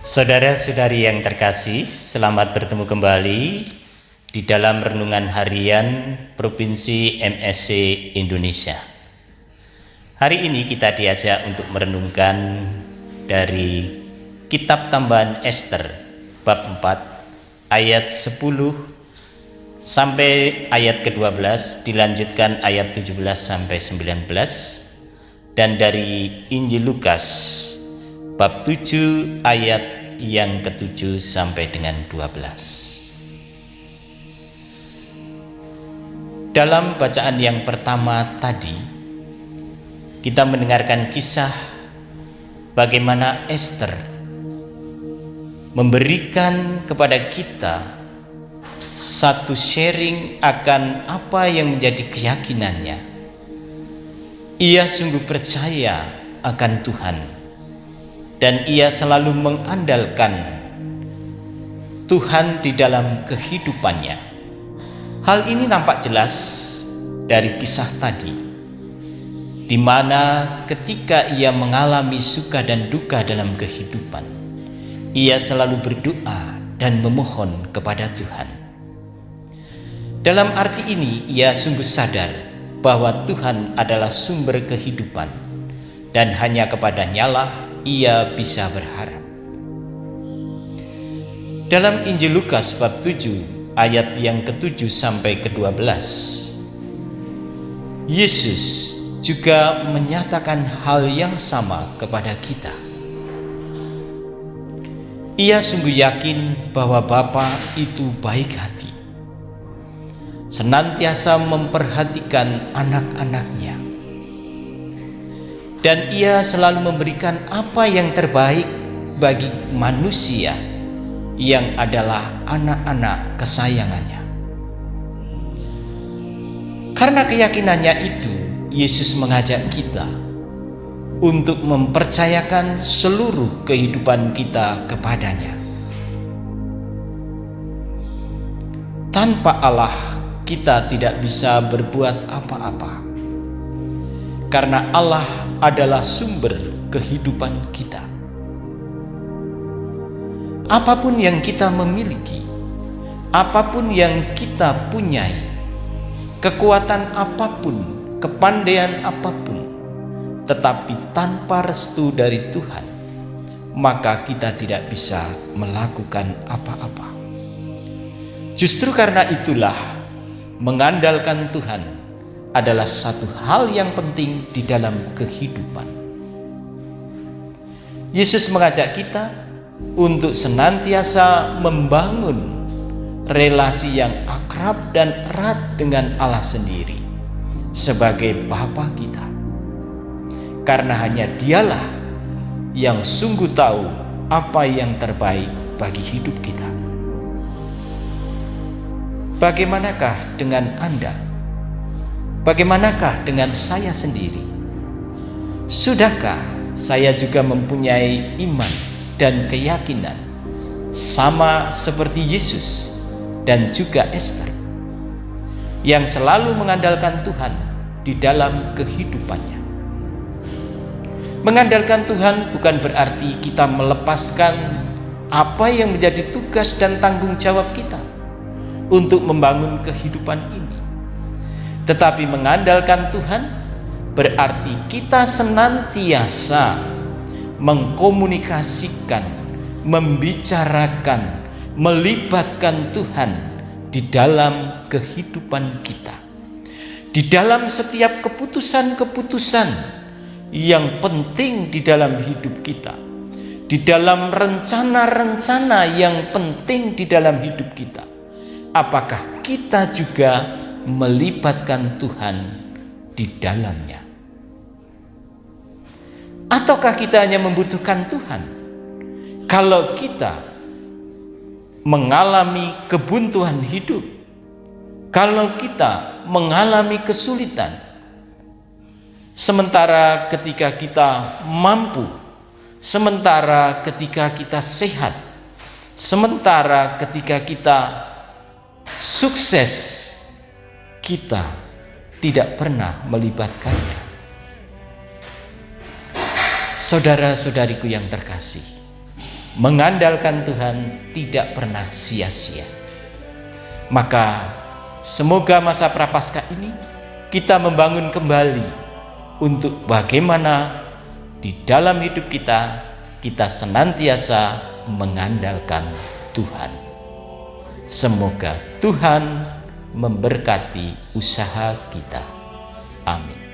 Saudara-saudari yang terkasih, selamat bertemu kembali di dalam renungan harian Provinsi MSC Indonesia. Hari ini kita diajak untuk merenungkan dari Kitab Tambahan Ester bab 4 ayat 10 sampai ayat ke-12, dilanjutkan ayat 17 sampai 19, dan dari Injil Lukas bab 7 ayat yang ke-7 sampai dengan 12. Dalam bacaan yang pertama tadi, kita mendengarkan kisah bagaimana Ester memberikan kepada kita satu sharing akan apa yang menjadi keyakinannya. Ia sungguh percaya akan Tuhan, dan ia selalu mengandalkan Tuhan di dalam kehidupannya. Hal ini nampak jelas dari kisah tadi, di mana ketika ia mengalami suka dan duka dalam kehidupan, ia selalu berdoa dan memohon kepada Tuhan. Dalam arti ini, ia sungguh sadar bahwa Tuhan adalah sumber kehidupan, dan hanya kepadanya lah ia bisa berharap. Dalam Injil Lukas bab 7 ayat yang ke-7 sampai ke-12, Yesus juga menyatakan hal yang sama kepada kita. Ia sungguh yakin bahwa Bapa itu baik hati, senantiasa memperhatikan anak-anaknya, dan ia selalu memberikan apa yang terbaik bagi manusia yang adalah anak-anak kesayangannya. Karena keyakinannya itu, Yesus mengajak kita untuk mempercayakan seluruh kehidupan kita kepadanya. Tanpa Allah, kita tidak bisa berbuat apa-apa, karena Allah adalah sumber kehidupan kita. Apapun yang kita miliki, apapun yang kita punyai, kekuatan apapun, kepandaian apapun, tetapi tanpa restu dari Tuhan, maka kita tidak bisa melakukan apa-apa. Justru karena itulah, mengandalkan Tuhan adalah satu hal yang penting di dalam kehidupan. Yesus mengajak kita untuk senantiasa membangun relasi yang akrab dan erat dengan Allah sendiri sebagai Bapa kita, karena hanya Dialah yang sungguh tahu apa yang terbaik bagi hidup kita. Bagaimanakah dengan Anda? Bagaimanakah dengan saya sendiri? Sudahkah saya juga mempunyai iman dan keyakinan sama seperti Yesus dan juga Ester, yang selalu mengandalkan Tuhan di dalam kehidupannya? Mengandalkan Tuhan bukan berarti kita melepaskan apa yang menjadi tugas dan tanggung jawab kita untuk membangun kehidupan ini. Tetapi mengandalkan Tuhan berarti kita senantiasa mengkomunikasikan, membicarakan, melibatkan Tuhan di dalam kehidupan kita, di dalam setiap keputusan-keputusan yang penting di dalam hidup kita, di dalam rencana-rencana yang penting di dalam hidup kita. Apakah kita juga melibatkan Tuhan di dalamnya? Ataukah kita hanya membutuhkan Tuhan kalau kita mengalami kebuntuan hidup, kalau kita mengalami kesulitan, sementara ketika kita mampu, sementara ketika kita sehat, sementara ketika kita sukses, kita tidak pernah melibatkannya. Saudara-saudariku yang terkasih, mengandalkan Tuhan tidak pernah sia-sia. Maka semoga masa Prapaskah ini kita membangun kembali untuk bagaimana di dalam hidup kita senantiasa mengandalkan Tuhan. Semoga Tuhan memberkati usaha kita. Amin.